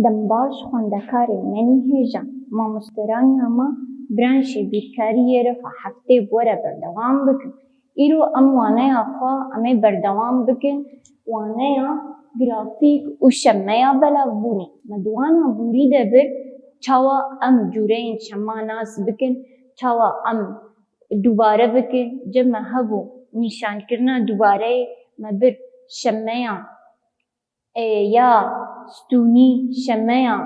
دەمباش خوێندەکارێ منی هێژە مامۆستەرانی ئەمە برانشی بیرکاری ئێرە هەفتەی وەرە بەردەوام بکن. ئیرۆ ئەم وانەیە خوا ئەمێ بەردەوام بکن وانەیە گرافیک و شەممەیە بەلاڤبوونی مەدوانە بووری دەبێت چاوە ئەم جوورەیەن شەمما ناس بکن چاوە ئەم دووبارە بکن جەمە هەبوو نیشانکردنە دووبارەی مەبر شەممەیە یا ستونی شەممەیە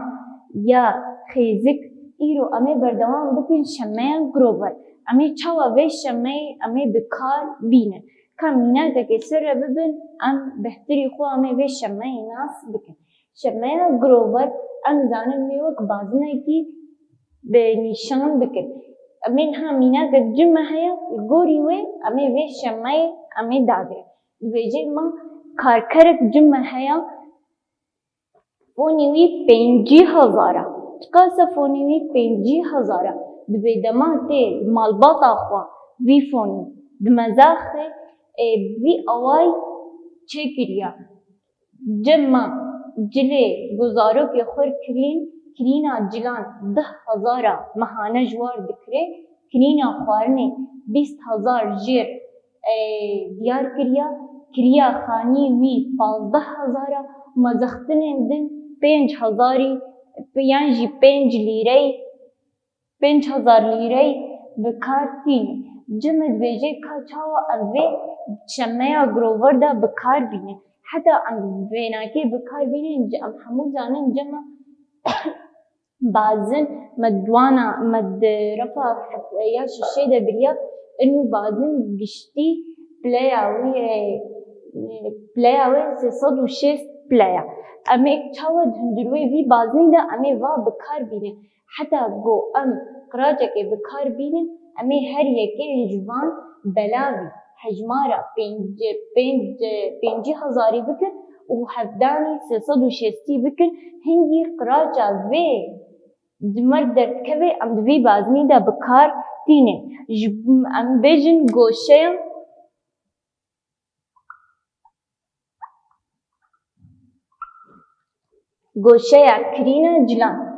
یا خێزک ئیرۆ ئەمێ بەردەوام بکن شەممەیە گرۆڤەر ئەمێ چاوە vê şemeyê ئەمێ bi kar bînin ka mînakekê sir re bibin em behtirî xwe ئەmێ vê şemeyê nas bikin. Şemeya girover em zanin wê wek bazinekî bi nîşan bikin. Emê niha mînakek cime heye li gorî wê emê vê şemeyê emê dagirin. Dibêje ma karkerek cime heya fonî wî 50,000 a. Çiqase fonî wî 50,000 a. Dibê dema tê malbata xwe vî fonî di mezaxê vî away çêkiriya. Cema cilê guzarokê xwe kirîn kirîna cilan 10,000 a mehane ji war dikire kirîna xwarinê 20,000 jêr diyar kiriya kiriya xanî wî 15,000 a mezextinên din 5,000 yan jî 5 lîrey 5,000 lîrey bi kar tînin. Cime dibêje ka çawa em vê şemmeya girover de bi kar bînin. Heta em vênakê bi kar bînin em hemû zanin cime bazin me dwana me di refa ya şişê de biriya inû bazin giştî pileya wê 360 pileya. Emê çawa hundirwê vî bazinê de emê va bi kar bînin. Heta got em qiracekê bi kar bînin emê her yekeyên ji van belavî hejmara 50,000 bikin û hevdanî 360 bikin hingî qiraca vê di mer derdikeve em di vî bazinê de bi kar tînin. Em bêjin goşeya goşeya kirîna cilan.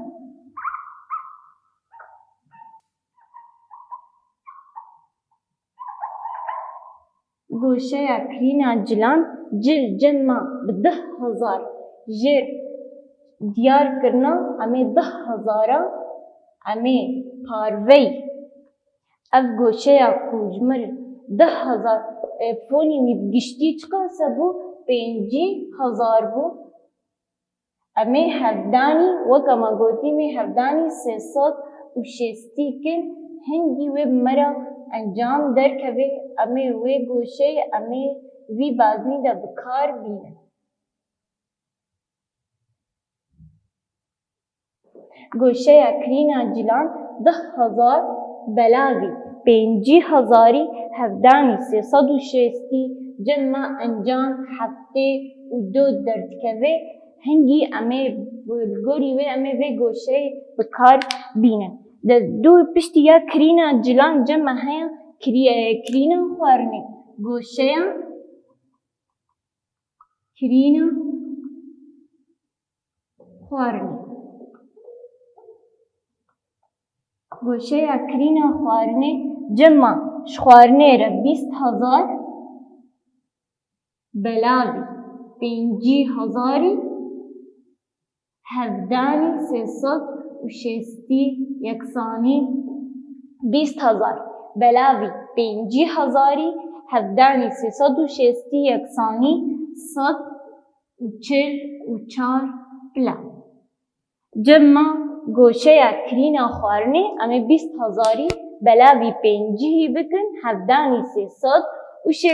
Goşeya kirîna cilan cil cema bi 10,000 jêr diyar kirina emê 10,000 a emê parvey ev goşeya ku ji mir 10,000 fonî wî giştî çiqase bû 50,000 bû emê hevdanî wek me gotî mê hevdanî 360 kin hingî wê bi me re encam derkeve emê wê goşeyê emê vî bazinê de bi kar bînin. Goşeya kirîna cilan 10,000 belavî 50,000 hevdanî 360 cema encam heftê û do derdikeve hingî emê li gorî wê emê vê goşeyê bi kar bînin. Di dû piştî ya kirîna cilan cema heye kirîna xwarinê goşeya kirîna xwarinê goşeya kirîna xwarinê cema ji xwarinê re 20,000 belavî 50,000 hevdanî 360 yeksanî 20,000 belavî 50,000 hevdanî 360 yeksanî 144 pila. Cema goşeya kirîna xwarinê emê 20,000 belavî 50 bikin hevdanî 360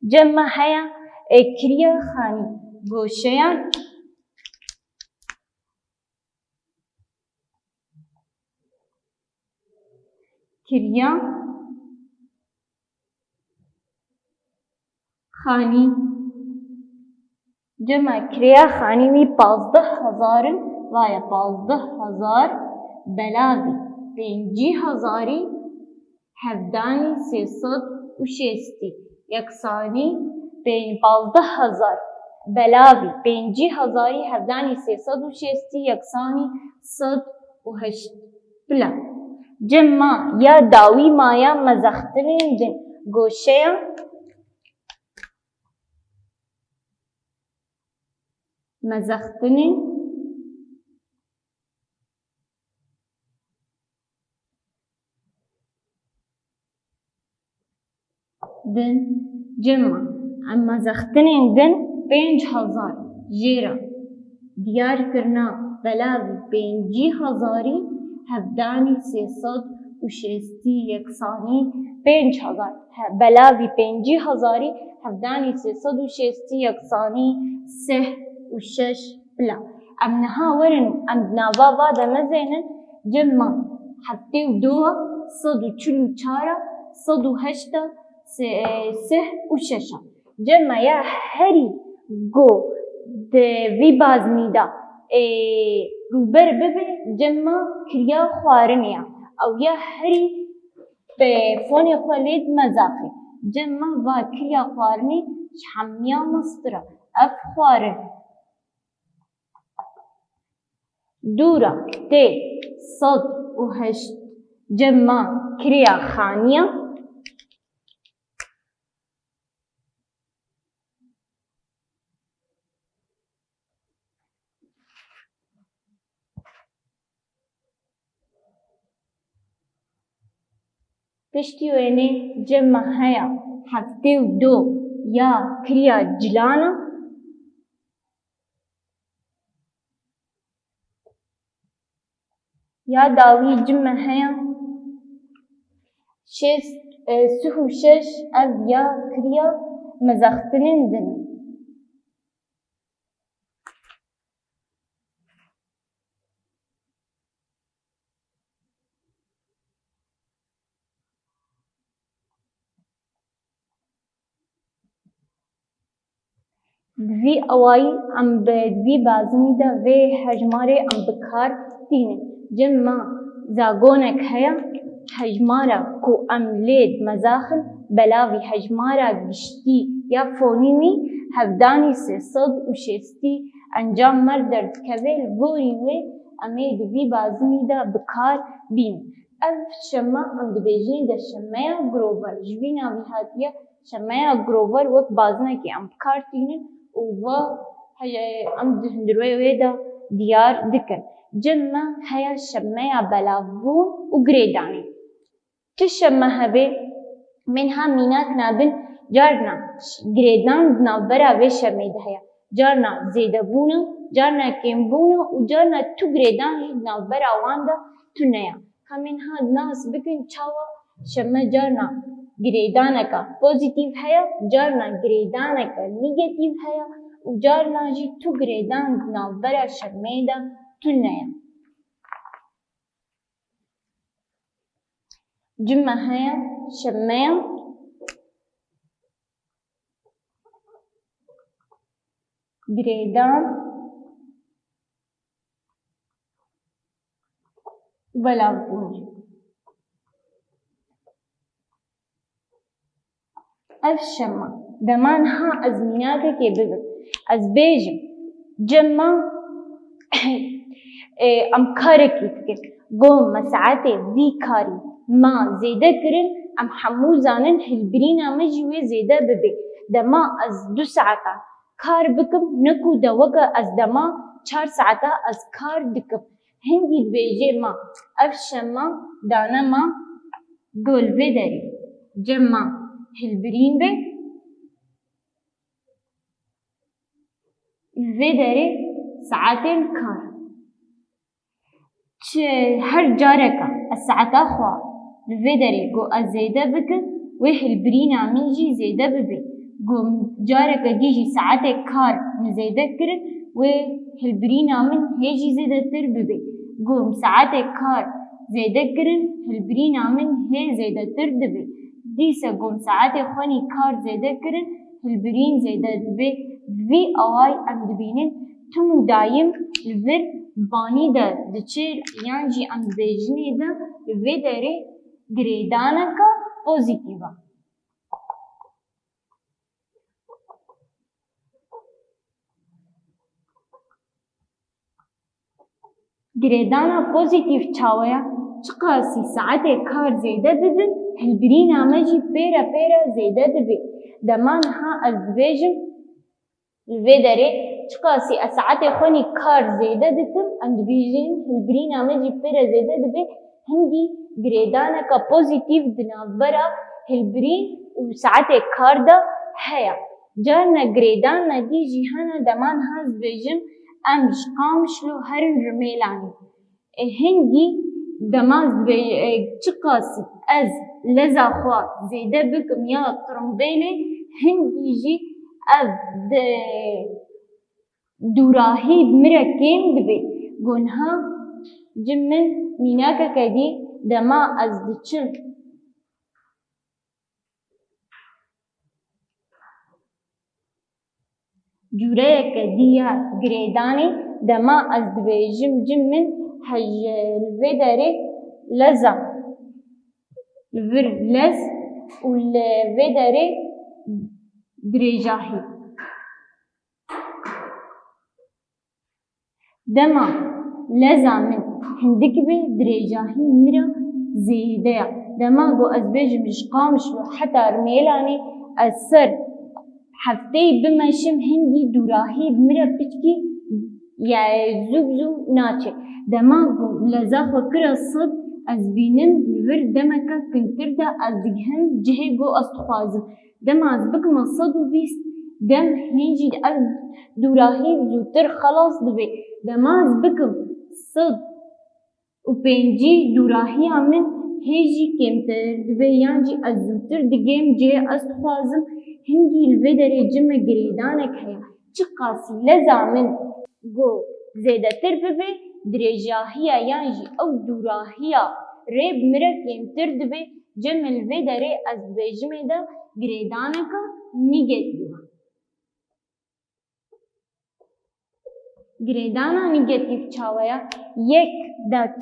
cema heya kiriya xanî goşeya kiriya xanî cema kiriya xanî wî 15,000 vaya 15,000 belavî 50,000 hevdanî 360 yeksanî 15,000 بلاوی 5360 یکسانی 108 بلا جمع یا داوی مایا مزخترین دن گوشه مزخترین دن جمع اما زختنین دن 5000 جیرا دیار کرنا بلاوی 5000 هفدانی 360 یکسانی 5000 بلاوی 5000 هفدانی 360 یکسانی 3 و 6 بلا ام نها ورن ام ناوا وادا مزينن جمع حتى ودوها 144 108 3 و 6 جمع يا هري جو في بازنيدا روبر ببي جمع كريا خوارنيا او يا هري بفوني خالد مزاقي جمع و كريا خوارني شحميا مصدرة اف خوارن دورا تي 108 جمع كريا خانية پشتی وینه جمع هیا هفته و دو یا کریا جلانا یا داوی جمع هیا سه و شش اف یا کریا مزختنین دن دوی اوایی ام دوی بازمی دا وی حجماره ام بکار تینه جمع زاگونک هیا حجمارا کو ام لید مزاخن بلاوی حجمارا گشتی یا فونیمی هفدانی 360 انجام مردر کبیل گوری وی امی دوی بازمی دا بکار بین اف شما ام دبیجنی دا شمایا گروور جوینا وی هاتیه شمایا گروور وک بازنه که ام بکار تینه و ام دروی ویدا دیار دکن جمع هیا شمایا بلاوون و گریدانی تشمع هبه منها میناک نابن جارنا گریدان نابرا وی شمید هیا جارنا زیده بونا جارنا کم بونا و جارنا تو گریدان نابرا واندا تو نیا همینها ناس بکن چاوا شمع جارنا گریدانکا پوزیتیو هیا جارنا گریدانکا نیگتیو هیا و جارنا جی تو گریدان نابرا شمیدا تو نیا جمع هیا شمایا گریدان ولاوون اف شما دمان ها ازمیناته که ببین از بیجم جمع ام کارکی که قوم مساعته وی کاری ما زیده کرن ام حمو زانن هلبرینا مجوی زیده ببی دما از 2 ساعتا کار بکم نکو دوگا از دما 4 ساعتا از کار دکم هنگی بیجه ما اف شما دانا ما گلوه داری جمع هلبرین به وی داری ساعتين کار هر جاركا الساعتا خوا في داري جو الزيادة بكن ويحل برينا منجي زيادة ببي جو جاركا جيجي ساعتي كار مزيادة كرن ويحل برينا من هيجي زيادة تر ببي جو ساعتي كار زيادة كرن هل برينا من هي زيادة تر دبي ديسا جو ساعتي خواني كار زيادة كرن هل برين زيادة دبي في اواي ام دبينن تمو دايم الفر بانی دا دچیر یانجی ام بیجنی دا وی داره گریدانا کا پوزیتیوا. گریدانا پوزیتیف چاویا چقاسی ساعت کار زیده ببن هلبرین آمجی پیرا زیده دبی دمان ها از دبیجم الوی داره چقاسی ساعت خونی کار زیده دکم اند بیجین هلبرین آمجی پیرا زیده دبی هنگی گریدانا کا پوزیتیف دنابرا هلبرین و ساعت کار دا هیا جانا گریدانا دی جیهانا دمان ها از بیجم امش قامشلو هرن رمیلانی هنگی دماز به چقاسی از لذا خوا زیده بکم یا ترمبیله هنگی جی از دوراهی بمرا کم دبی گونها جمن میناکا کدی دما از دچم جوره کدیا گریدانی دما از دبیجم جمن هج الفيدري لزع الفر لز والفيدري دريجاهي دما لزع من هندك بي دريجاهي مرا زيديا دما جو ازبيج مش قامش حتى رميلاني السر حفتي بمشم هندي دوراهي بمرا بتكي يا زوب ناچه دما لذا فكر الصد از بینم لور دمکا کنتر دا از دیگهم جهه گو استخوازم دم از بکم صد و بیست دم هنجی از دوراهی زودتر خلاص دبی دم از بکم صد و پنجی دوراهی من هنجی کمتر دبی یعنی از زودتر دیگم جهه استخوازم هنگی الوی داره جمع گریدانک هیا چقاسی لذا من گو زیده تر ببی درجاهية يعني أو دوراهية ريب مرك يمتر دبي جمل في داري از بجمع دا گریدانکا نيجاتيف گریدانا نيجاتيف چاويا يك دا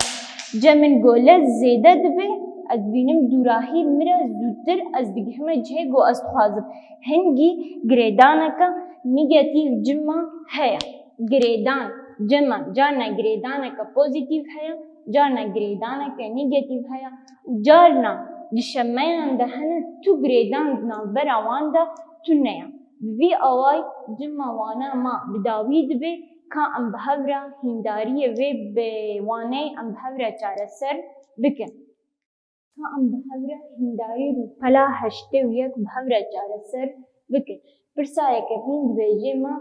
جمن گولز زيده دبي از بينم دوراهي مرا زودتر از دگهمه جه گو استخوازم هنگي گریدانکا نيجاتيف جمع هيا گریدان جمع جارنا گریدانا کا پوزیتیو ہے جارنا گریدانا کا نیگیٹیو ہے جارنا جشمیان دهنه تو گریدان نابرا واندا تو نیا وی آوائی جمع وانا ما بداوید بی که ام بهورا هنداری وی بوانه ام بهورا چاره سر بکن که ام بهورا هنداری رو پلا هشته و یک بهورا چاره سر بکن پرسا یک هند بیجه ما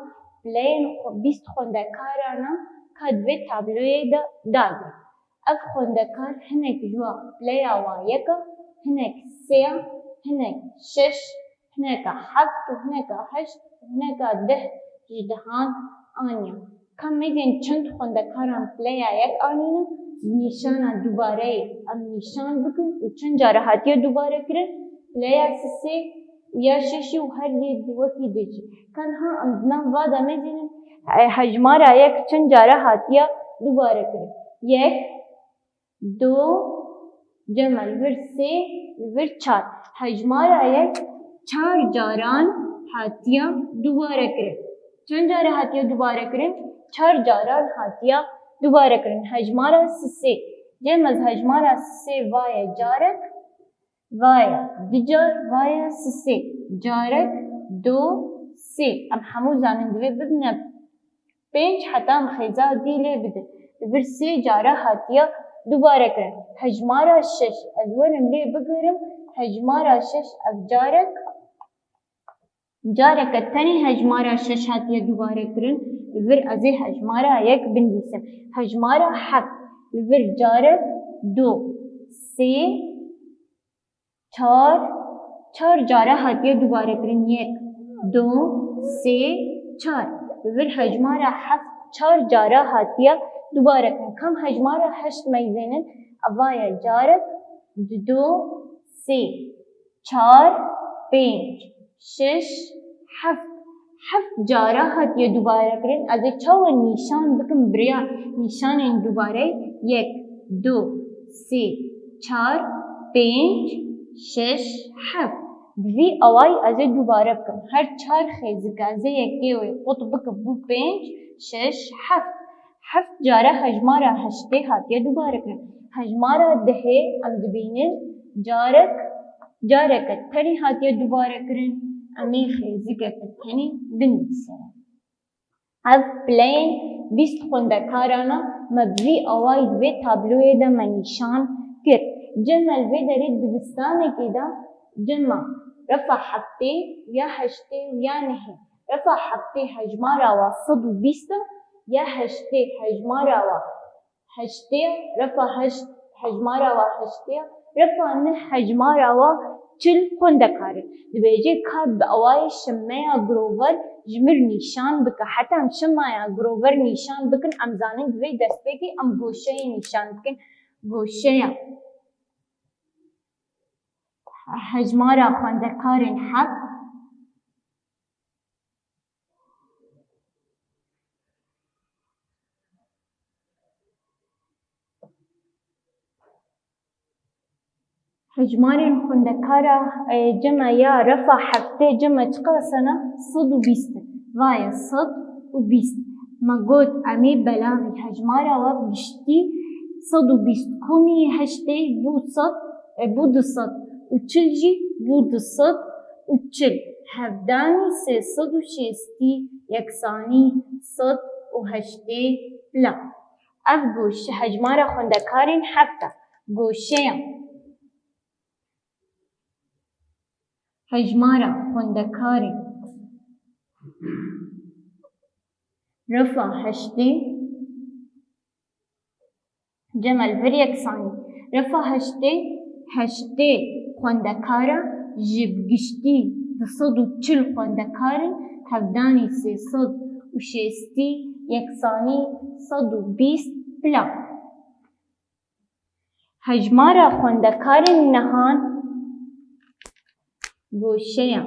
پلین بیست خوندکارانا که دوی تابلوی داده اف خوندکار هنک جوا پلیا وایکا هنک سیا هنک شش هنک هفت و هنک هشت هنک ده جدهان آنیا کم میدین چند خوندکاران پلیا یک آنینا نیشانا دوباره ام نیشان بکن و چند جاره هاتیه دوباره کرن پلیا سسی یا ششی و هر دی وکی دیجی کن ها امدنام وادا میدینن حجمارا یک چند جاره هاتیا دوباره کرن یک دو جمع لور سه لور چار حجمارا یک چار جاران هاتیا دوباره کرن چند جاره هاتیا دوباره کرن چار جاران هاتیا دوباره کرن حجمارا سه جمع از حجمارا سه وای جارک وایا دیجار وایا سه جارک دو سه ام همو زانن دوی ببینه پنج حتی ام خیزا دیله بده بر سه جاره هاتیا دوباره کرن حجمارا شش از ونم لی بگرم حجمارا شش از جارک التاني حجمارا شش هاتیا دوباره کرن بر ازی حجمارا یک بندیسم حجمارا حف بر جارک دو سه چار جاره هاتیه دوباره کرن یک دو سه چار ببر حجمارا هفت چار جاره هاتیه دوباره کرن کم حجمارا هشت میزنن اوای جارک دو سه چار پنج شش هفت جاره هاتیه دوباره کرن از چو نیشان بکن بریا نیشان دوباره یک دو سه چار پنج شش هفت وی اوای از دوباره بکن هر چار خیزگازه یکی و قطب بکن بو پنج شش هفت حفت جاره هجمارا هشته هاتیه دوباره کرن هجمارا دهه ام دبینن جارك التاني هاتية دوباره کرن امی خیزیک التاني بنویسن اف پلین بیست خوندکارانا مبوی اوای دوی تابلوی دا منیشان کر جمع الوی دارید دبستانه که دا جمع رفع حبته یا هشته یا نهه رفع حبته هجمارا و 120 یا هشته هجمارا و هشته رفع هشت هجمارا و هشته رفع نه هجمارا و 40 خوندکاره دبیجه که به اوای شمه گروور جمر نیشان بکن حتی هم شمه گروور نیشان بکن امزانه دوی دست بگی ام گوشه نیشان بکن گوشه هجمارا خوندکارن حق هجمارن خوندکارا جمع یا رفع حفته جمع چقاسنا 120 وای 120 ما گوت امی بلاوی هجمارا و گشتی 120 کومی هشته بو 200 و چلجی بو 240 هفدانی 360 یکسانی 108 پلا اف گوش هجمارا خوندکارن حفته گوشه هجمارا خوندکاری رفع هشته جمع الفر یکسانی رفع هشته خوندکارا جب گشتی 240 خوندکارن هفدانی 360 یکسانی 120 پلا هجمارا خوندکارن نهان گوشه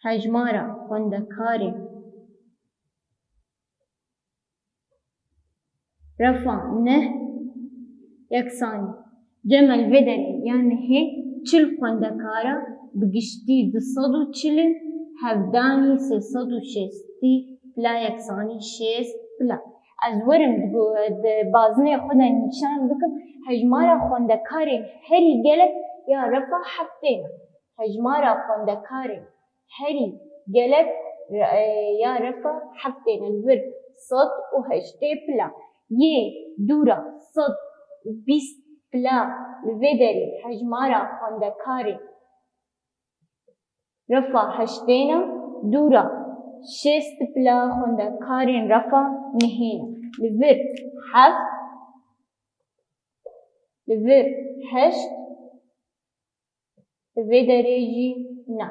هجمارا خوندکاری رفع نه یکسانی جمع الودری یعنی هی 40 خوندکارا بگشتی 240 هفدانی 360 پلا یکسانی 6 پلا از ورم بازنه خود نشان بکن هجمارا خوندکاری هری گلک یا رفع حفتين هجمارا خوندکاری هری گلک یا رفع حفتين الور 108 پلا يه دورا 120 پلا الودری هجمارا خوندکاری رفع هشتين دورا 6 پلا خوندکاری رفع نهين الور حفت الور هشت وی درجی نه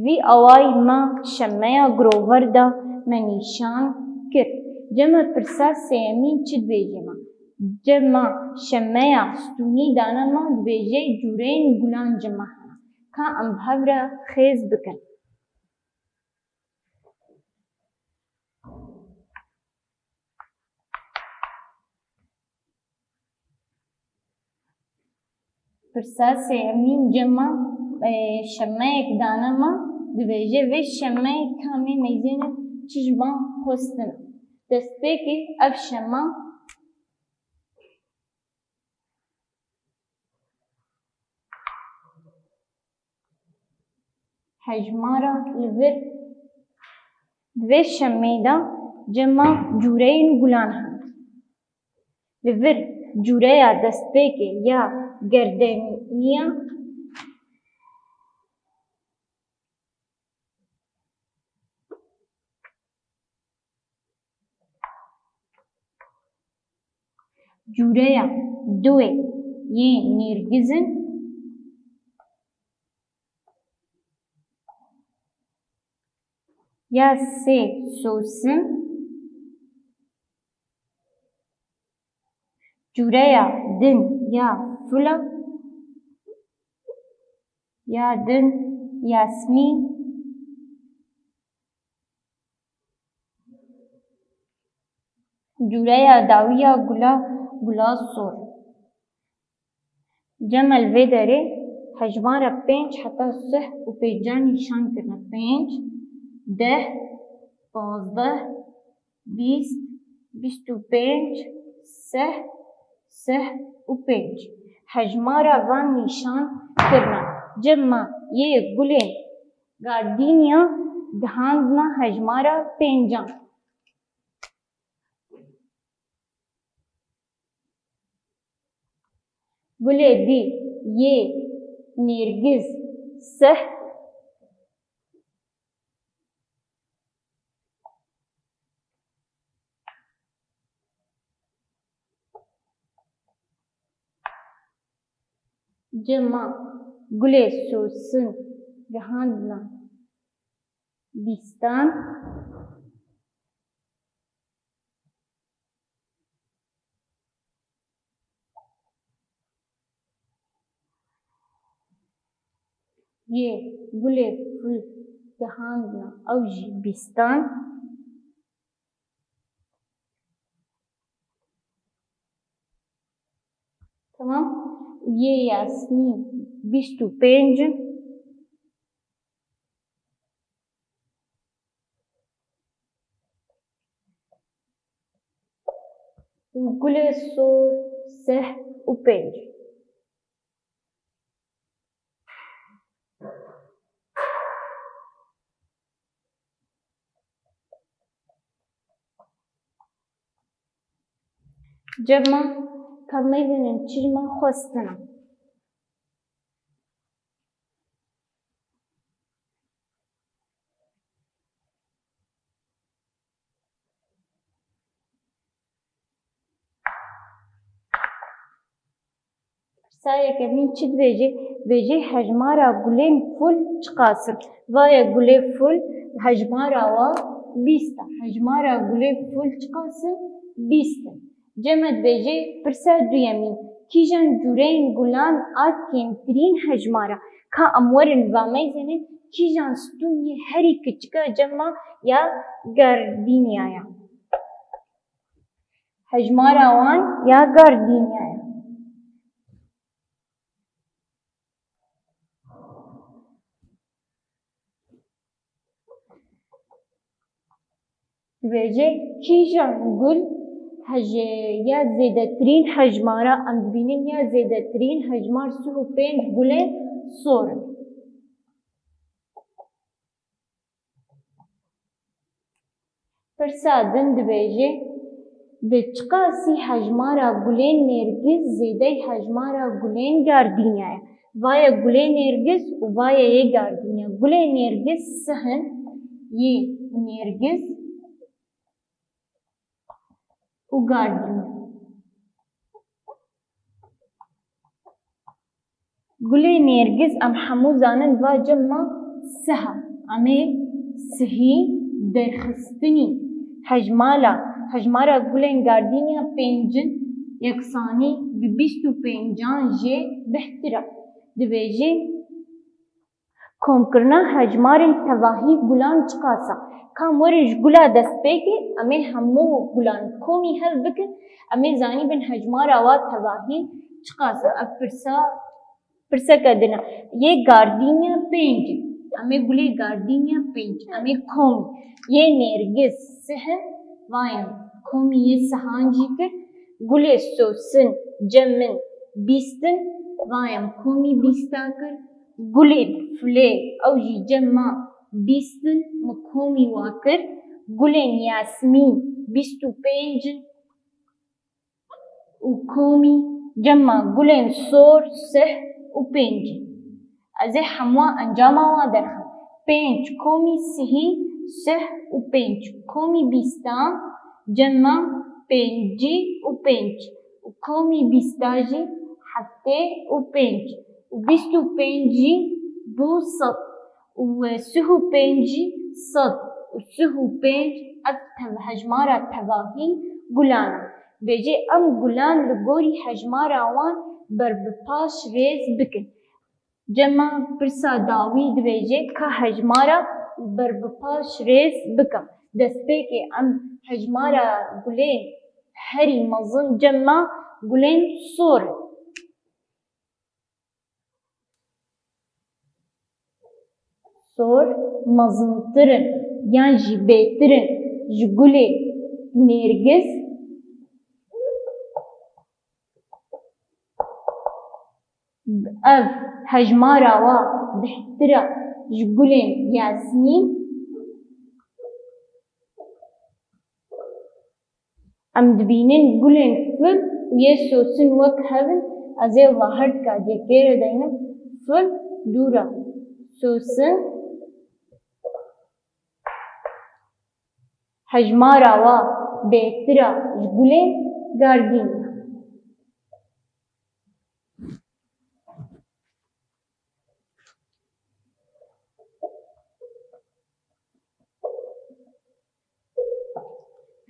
وی اوای ما شمه گروور دا منیشان کرد جمع پرسا سیمین چی دویجه ما جمع شمه ستونی دانا ما دویجه جورین گلان جمع که ام بهورا خیز بکن پرسا سیمین جمع شمه یک دانه ما دویجه و شمه کامی میزینه چشمان خوستنه دسته که اف شمه هجمارا لور دوی شمه دا جمع جوره گلان هم لور جوره دسته که یا گردنیا جوره دوی یه نیرگزن یا سه سوسن جوره دن یا فلا یا دن یاسمین جوره داویا گلا سور جمع الودره هجمارا 5 حتی 6 و پیجان نشان کرنا 5 10 15 بیست بیست و پنج سه و پنج هجمارا وان نیشان کرنا جمع یه گلین گاردینیا دهاندنا هجمارا پنجان گله دی یه نرگز سه جمع گله سوسن دهاندنا بیستان یه گله فل دهاندنا اوجی بیستان تمام یه یاسمین بیست و پنج گله سور سه و پنج جمع کمیدن چیزمان خواستنم سایه که من چی دویجه هجمارا گلین فل چقاسم وای گله فل هجمارا و بیستا هجمارا گله فل چقاسم بیستا جمع دویجه پرسا دویمین کیجان جورین گلان آکین ترین هجمارا که امورن و میزنن کیجان ستونی هری کچکا جمع یا گردینیایا هجمارا وان یا گردینیایا دویجه کیجان گل یا زیده ترین هجمارا ام بینین یا زیده ترین هجمار سه و پنج گله سور پرسادن دویجه به چقاسی هجمارا گلین نرگز زیده هجمارا گلین گاردینیا وای گله نرگز و وای یه گاردینیا گله نرگز سهن یه نرگز و گاردینیا گله نرگز ام همو زانن و جمع سها امه سهی درخستنی هجمارا گلین گاردینیا پنجن یکسانی به بیست و پنجان جه بهتره دویجه کم کرنا هجمارن تواهی گلان چقاسا کام ورش گلا دست بگی امی همو گلان کومی هل بکن امی زانی بن هجمارا و تواهی چقاسا اب پرسا کدنا یه گاردینیا پنج امی گلی گاردینیا پنج امی کومی یه نرگز سهن وایم کومی یه سهانجی کر گلی سوسن جمن بیستن وایم کومی بیستا کر گلی فله اوجی جمع بیستن مکومی واکر گلین یاسمین بیست و پنج و کومی جمع گلین سور سه و پنج از همه انجام درخم پنج کومی سهی سه و پنج کومی بیستان جمع پنجی و پنج و کومی بیستاجی هفته و پنج و بیست و پنجی دو صد و سه و پنجی صد و سه و پنج هجمارا تواهی گلان بجه ام گلان لگوری هجمارا وان بر بپاش ریز بکن جمع پرسا داوید بجه که هجمارا بر بپاش ریز بکن دست بگه ام هجمارا گلین هری مزن جمع گلین سور سور مزنترن یان جی بهترن جی گلی نرگس اف هجمارا و بحترا جگولين ياسمين ام دبینن گلین فل و یه سوسن وک هبن از ای الله هرد که دیگه دینم فل دورا سوسن هجمارا و بهترا گلین گاردین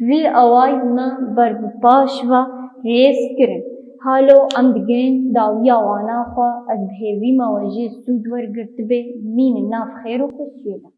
وی آوای ما بر باش و ریس کرن حالو ام دگین داویا وانا خوا از بهوی مواجه سود ورگرت به مین ناف خیر و خوشیده